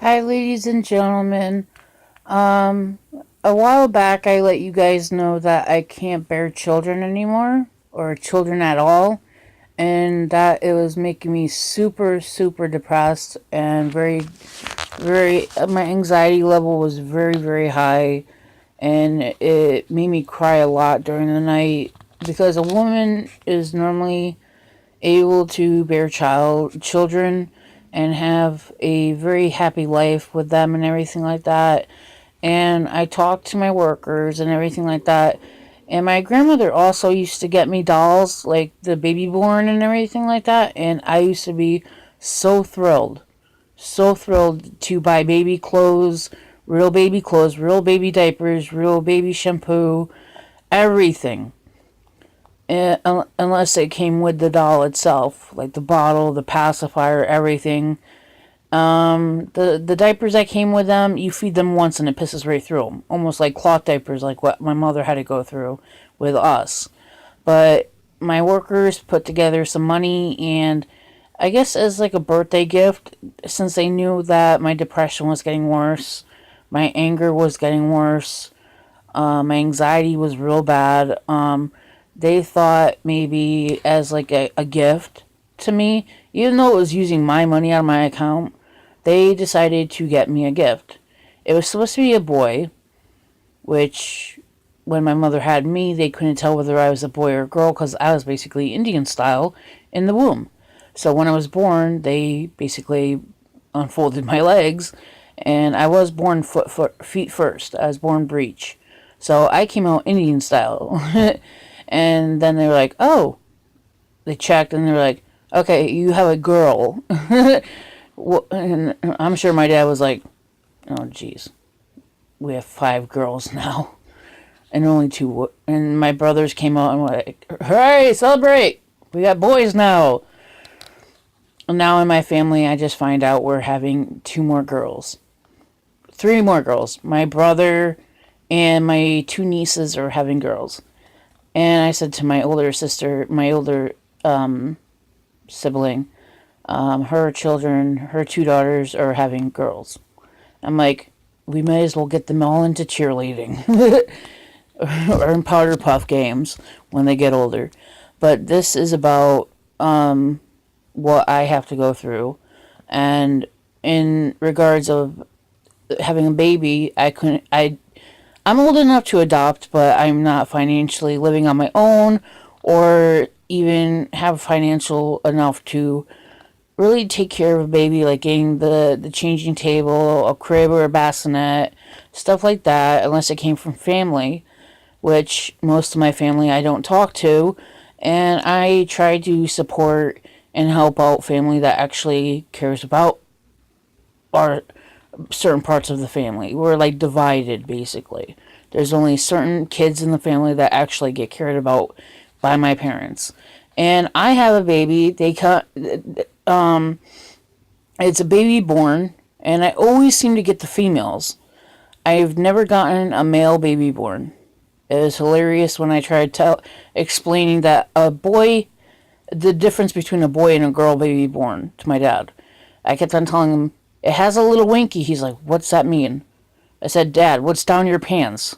Hi, ladies and gentlemen. Um, a while back, I let you guys know that I can't bear children anymore, or children at all, and that it was making me super, super depressed and my anxiety level was very, very high, and it made me cry a lot during the night because a woman is normally able to bear children and have a very happy life with them and everything like that. And I talked to my workers and everything like that. And my grandmother also used to get me dolls, like the baby born and everything like that. And I used to be so thrilled to buy baby clothes, real baby diapers, real baby shampoo, everything. Unless it came with the doll itself, like the bottle, the pacifier, everything. The diapers that came with them, you feed them once and it pisses right through them, almost like cloth diapers, like what my mother had to go through with us. But my workers put together some money, and I guess as like a birthday gift, since they knew that my depression was getting worse, my anger was getting worse, my anxiety was real bad. They thought maybe as like a gift to me, even though it was using my money out of my account, they decided to get me a gift. It was supposed to be a boy, which when my mother had me, they couldn't tell whether I was a boy or a girl because I was basically Indian style in the womb. So when I was born, they basically unfolded my legs, and I was born feet first. I was born breech. So I came out Indian style. And then they were like, oh, they checked and they were like, okay, you have a girl. And I'm sure my dad was like, oh, geez, we have 5 girls now. And only 2. And my brothers came out and were like, hooray, celebrate. We got boys now. And now in my family, I just find out we're having 2 more girls. 3 more girls. My brother and my 2 nieces are having girls. And I said to my older sister, my older sibling, her children, her 2 daughters are having girls. I'm like, we may as well get them all into cheerleading or in powder puff games when they get older. But this is about what I have to go through, and in regards of having a baby, I couldn't. I'm old enough to adopt, but I'm not financially living on my own, or even have financial enough to really take care of a baby, like getting the changing table, a crib or a bassinet, stuff like that, unless it came from family, which most of my family I don't talk to, and I try to support and help out family that actually cares about our certain parts of the family. We're like divided basically. There's only certain kids in the family that actually get cared about by my parents. And I have a baby. Um it's a baby born, and I always seem to get the females. I've never gotten a male baby born. It was hilarious when I tried explaining that the difference between a boy and a girl baby born to my dad. I kept on telling him, it has a little winky. He's like, what's that mean? I said, Dad, what's down your pants?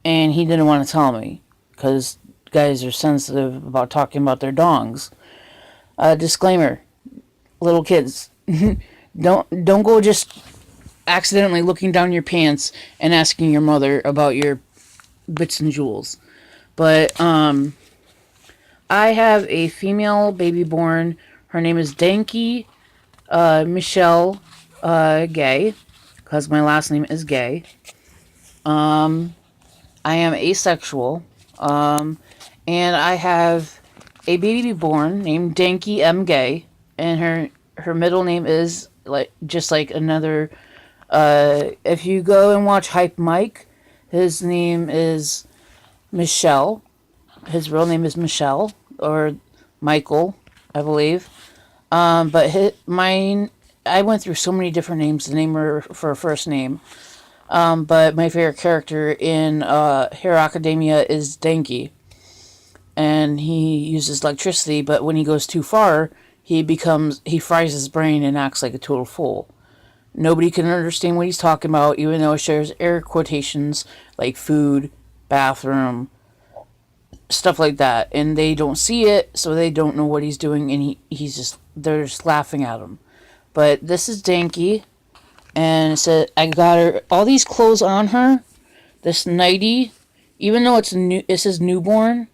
And he didn't want to tell me because guys are sensitive about talking about their dongs. Disclaimer, little kids, don't go just accidentally looking down your pants and asking your mother about your bits and jewels. But I have a female baby born. Her name is Danki Michelle Gay, because my last name is Gay. I am asexual, and I have a baby born named Danki M. Gay, and her middle name is like just like another. If you go and watch Hype Mike, his name is Michelle. His real name is Michelle or Michael, I believe. But mine, I went through so many different names to name her for a first name. But my favorite character in Hero Academia is Danki. And he uses electricity, but when he goes too far, he fries his brain and acts like a total fool. Nobody can understand what he's talking about, even though it shares air quotations like food, bathroom, stuff like that. And they don't see it, so they don't know what he's doing, and they're just laughing at him. But this is Danky, and it said I got her all these clothes on her. This nightie, even though it says newborn,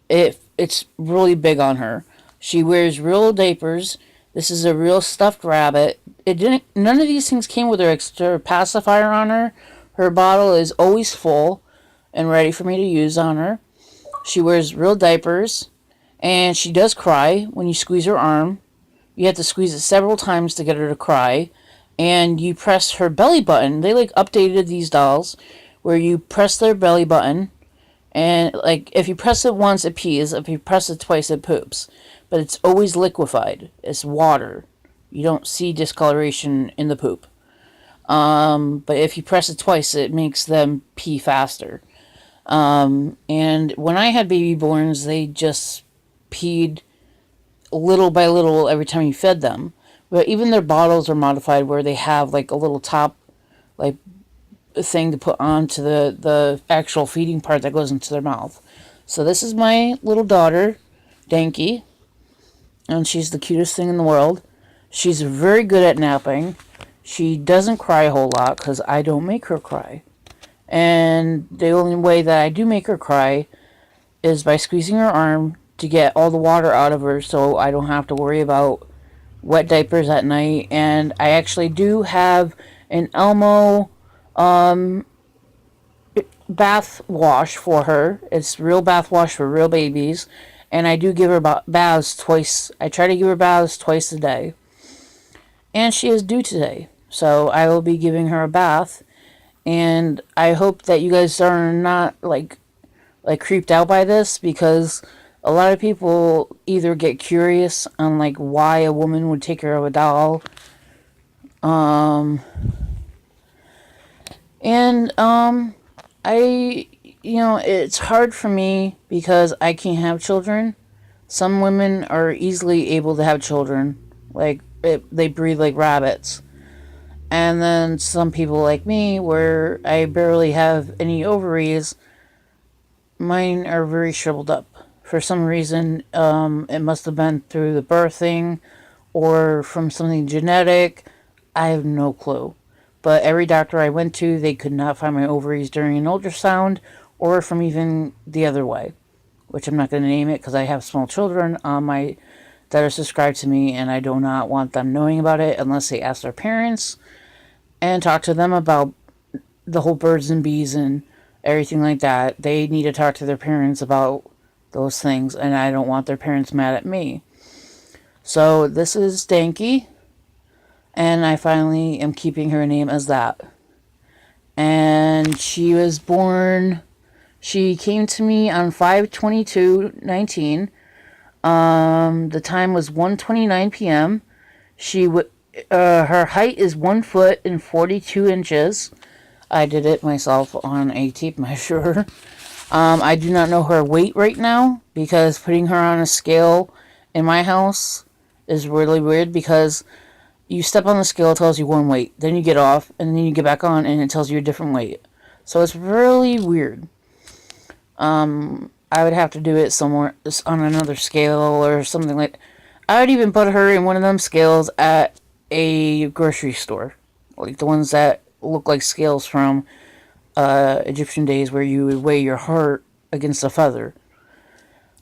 it's really big on her. She wears real diapers. This is a real stuffed rabbit. None of these things came with her extra pacifier on her. Her bottle is always full and ready for me to use on her. She wears real diapers, and she does cry when you squeeze her arm. You have to squeeze it several times to get her to cry, and you press her belly button. They updated these dolls where you press their belly button, and if you press it once it pees, if you press it twice it poops, but it's always liquefied. It's water. You don't see discoloration in the poop. But if you press it twice, it makes them pee faster. And when I had baby borns, they just peed little by little every time you fed them. But even their bottles are modified where they have a little top thing to put onto the actual feeding part that goes into their mouth. So this is my little daughter, Danky, and she's the cutest thing in the world. She's very good at napping. She doesn't cry a whole lot because I don't make her cry. And the only way that I do make her cry is by squeezing her arm to get all the water out of her so I don't have to worry about wet diapers at night. And I actually do have an Elmo bath wash for her. It's real bath wash for real babies. And I do give her baths twice. I try to give her baths twice a day. And she is due today. So I will be giving her a bath. And I hope that you guys are not creeped out by this, because a lot of people either get curious on why a woman would take care of a doll. It's hard for me because I can't have children. Some women are easily able to have children. They breathe like rabbits. And then some people like me, where I barely have any ovaries, mine are very shriveled up. For some reason, it must have been through the birthing or from something genetic. I have no clue. But every doctor I went to, they could not find my ovaries during an ultrasound or from even the other way, which I'm not going to name it because I have small children that are subscribed to me, and I do not want them knowing about it unless they ask their parents and talk to them about the whole birds and bees and everything like that. They need to talk to their parents about those things, and I don't want their parents mad at me. So this is Danky, and I finally am keeping her name as that. And she came to me on 5/22/19. The time was 1:29 p.m. Her height is 1 foot and 42 inches. I did it myself on a tape measure. I do not know her weight right now because putting her on a scale in my house is really weird, because you step on the scale, it tells you one weight, then you get off, and then you get back on, and it tells you a different weight. So it's really weird. I would have to do it somewhere on another scale or something like. I would even put her in one of them scales at a grocery store, like the ones that look like scales from Egyptian days, where you would weigh your heart against a feather.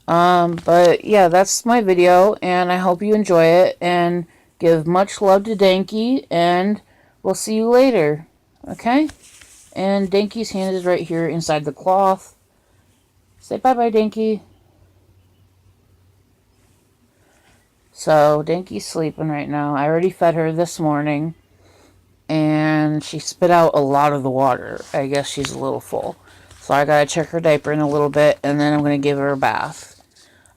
But yeah, that's my video, and I hope you enjoy it, and give much love to Danky, and we'll see you later. Okay? And Danky's hand is right here inside the cloth. Say bye-bye, Danky. So, Danky's sleeping right now. I already fed her this morning, and she spit out a lot of the water. I guess she's a little full. So I gotta check her diaper in a little bit, and then I'm gonna give her a bath.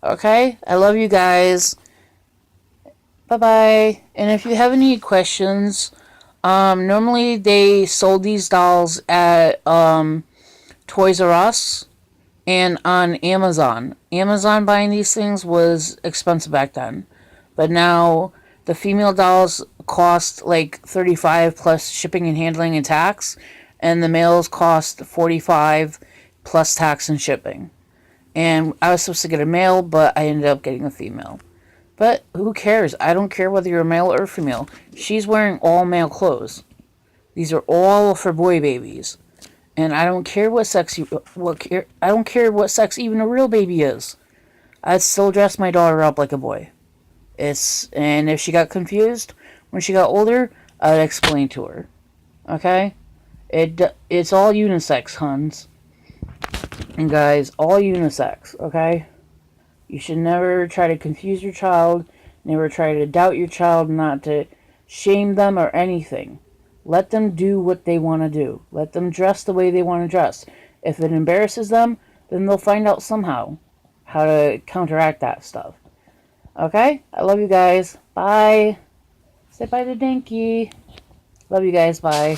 Okay? I love you guys. Bye-bye. And if you have any questions, normally they sold these dolls at Toys R Us and on Amazon. Amazon buying these things was expensive back then. But now the female dolls cost like 35 plus shipping and handling and tax, and the males cost 45 plus tax and shipping. And I was supposed to get a male, but I ended up getting a female. But who cares? I don't care whether you're a male or female. She's wearing all male clothes. These are all for boy babies. And I don't care what sex I don't care what sex even a real baby is. I'd still dress my daughter up like a boy. And if she got confused when she got older, I'd explain to her. Okay? It's all unisex, huns. And guys, all unisex, okay? You should never try to confuse your child, never try to doubt your child, not to shame them or anything. Let them do what they want to do. Let them dress the way they want to dress. If it embarrasses them, then they'll find out somehow how to counteract that stuff. Okay? I love you guys. Bye. Say bye to Danki. Love you guys. Bye.